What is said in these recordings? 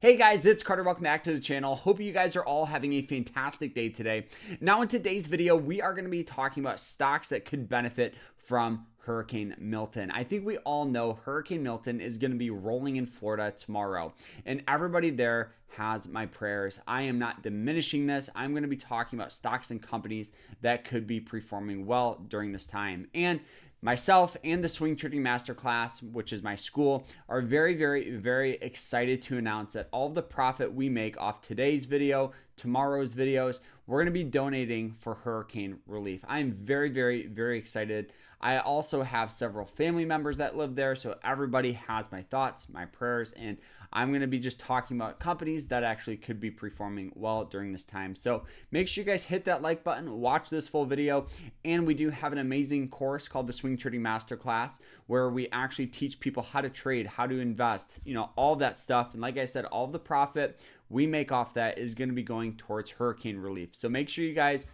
Hey guys, it's Carter. Welcome back to the channel. Hope you guys are all having a fantastic day today. Now in today's video, we are going to be talking about stocks that could benefit from Hurricane Milton. I think we all know Hurricane Milton is going to be rolling in Florida tomorrow, and everybody there has my prayers. I am not diminishing this. I'm going to be talking about stocks and companies that could be performing well during this time. And myself and the Swing Trading Masterclass, which is my school, are very excited to announce that all of the profit we make off today's video, tomorrow's videos, we're going to be donating for hurricane relief. I am very excited. I also have several family members that live there, so everybody has my thoughts, my prayers, and I'm going to be just talking about companies that actually could be performing well during this time. So make sure you guys hit that like button, watch this full video, and we do have an amazing course called the Swing Trading Masterclass where we actually teach people how to trade, how to invest, all that stuff. And like I said, all the profit we make off that is going to be going towards hurricane relief. So make sure you guys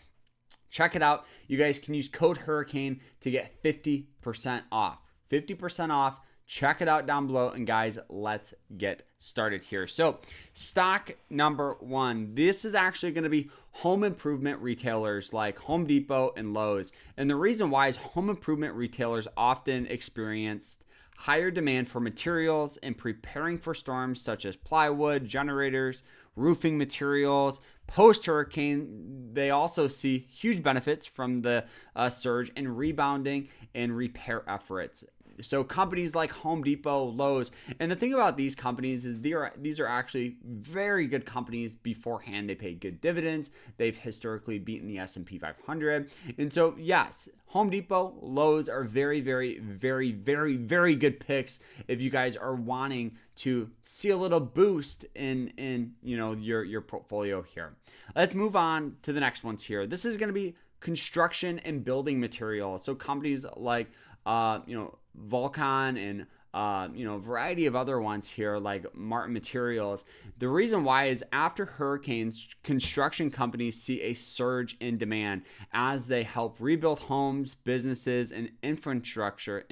check it out. You guys can use code HURRICANE to get 50% off. 50% off. Check it out down below. And guys, let's get started here. So stock number one, this is actually going to be home improvement retailers like Home Depot and Lowe's. And the reason why is home improvement retailers often experienced higher demand for materials and preparing for storms such as plywood, generators, roofing materials. Post-hurricane, they also see huge benefits from the surge in rebounding and repair efforts. So companies like Home Depot, Lowe's, and the thing about these companies is these are actually very good companies beforehand. They pay good dividends. They've historically beaten the S&P 500. And so yes, Home Depot, Lowe's are very good picks if you guys are wanting to see a little boost in your portfolio here. Let's move on to the next ones here. This is going to be construction and building materials. So companies like Vulcan and a variety of other ones here like Vulcan Materials. The reason why is after hurricanes, construction companies see a surge in demand as they help rebuild homes, businesses, and infrastructure.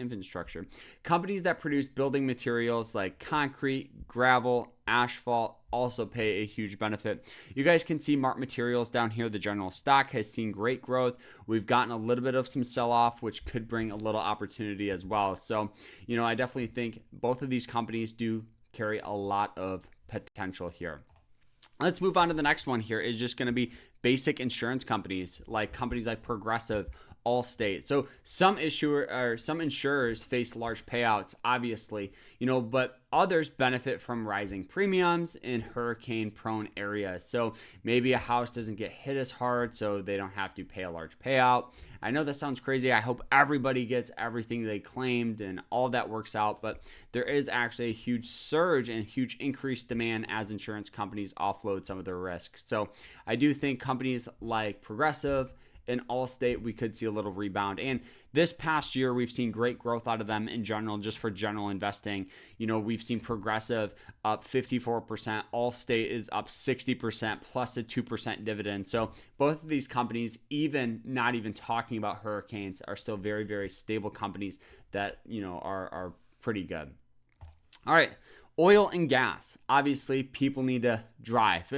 Companies that produce building materials like concrete, gravel, asphalt also pay a huge benefit. You guys can see Vulcan Materials down here. The general stock has seen great growth. We've gotten a little bit of some sell-off, which could bring a little opportunity as well. So, I definitely think both of these companies do carry a lot of potential here. Let's move on to the next one here is just going to be basic insurance companies like Progressive, Allstate. So some insurers face large payouts, obviously, but others benefit from rising premiums in hurricane-prone areas. So maybe a house doesn't get hit as hard, so they don't have to pay a large payout. I know that sounds crazy. I hope everybody gets everything they claimed and all that works out, but there is actually a huge surge and huge increased demand as insurance companies offload some of their risk. So I do think companies like Progressive and Allstate, we could see a little rebound. And this past year, we've seen great growth out of them in general, just for general investing. We've seen Progressive up 54%. Allstate is up 60% plus a 2% dividend. So both of these companies, even not even talking about hurricanes, are still very stable companies that, are pretty good. All right. Oil and gas. Obviously, people need to drive.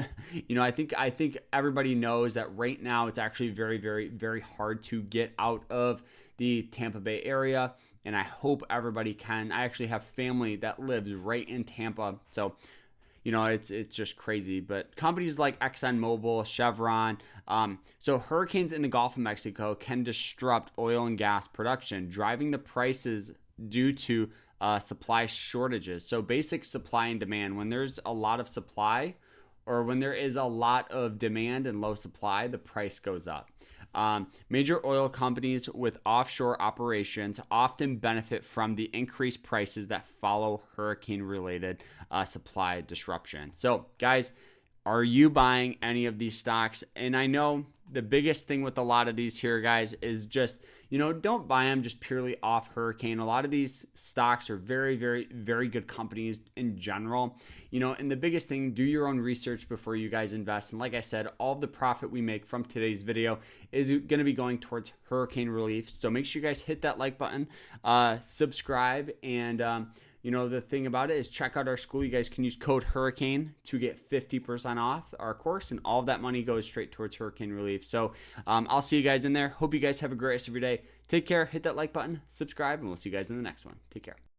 I think everybody knows that right now it's actually very hard to get out of the Tampa Bay area, and I hope everybody can. I actually have family that lives right in Tampa, so it's just crazy. But companies like ExxonMobil, Chevron, so hurricanes in the Gulf of Mexico can disrupt oil and gas production, driving the prices due to supply shortages. So basic supply and demand. When there's a lot of supply, or when there is a lot of demand and low supply, the price goes up. Major oil companies with offshore operations often benefit from the increased prices that follow hurricane-related supply disruption. So, guys, are you buying any of these stocks? And I know the biggest thing with a lot of these here, guys, is just, don't buy them just purely off hurricane. A lot of these stocks are very good companies in general. And the biggest thing, do your own research before you guys invest. And like I said, all of the profit we make from today's video is going to be going towards hurricane relief. So make sure you guys hit that like button, subscribe, and the thing about it is check out our school. You guys can use code Hurricane to get 50% off our course, and all of that money goes straight towards hurricane relief. So I'll see you guys in there. Hope you guys have a great rest of your day. Take care. Hit that like button, subscribe, and we'll see you guys in the next one. Take care.